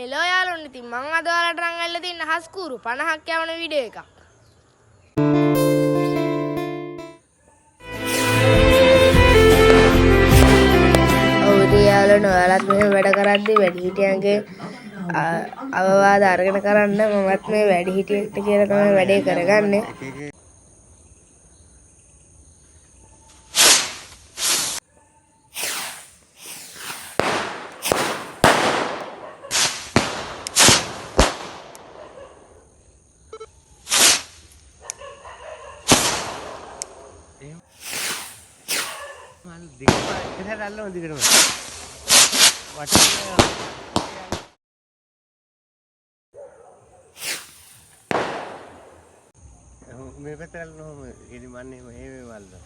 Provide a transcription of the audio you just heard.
Hello යාළුවනේ ඉතින් මම අද ඔයාලට රන් අල්ලලා තියෙන හස්කూరు 50ක් යවන වීඩියෝ එකක්. ඔව් ඉතින් යාළුවනේ ඔයාලත් මෙහෙම වැඩ කරද්දී වැඩිහිටියන්ගේ අවවාද අරගෙන කරන්න. මමත් මේ වැඩිහිටියෙක්ට කියලා තමයි වැඩේ කරගන්නේ. Malu dikit pak, kita dalam dikit mas. Wajibnya. Mereka terlalu ini mana ini malu.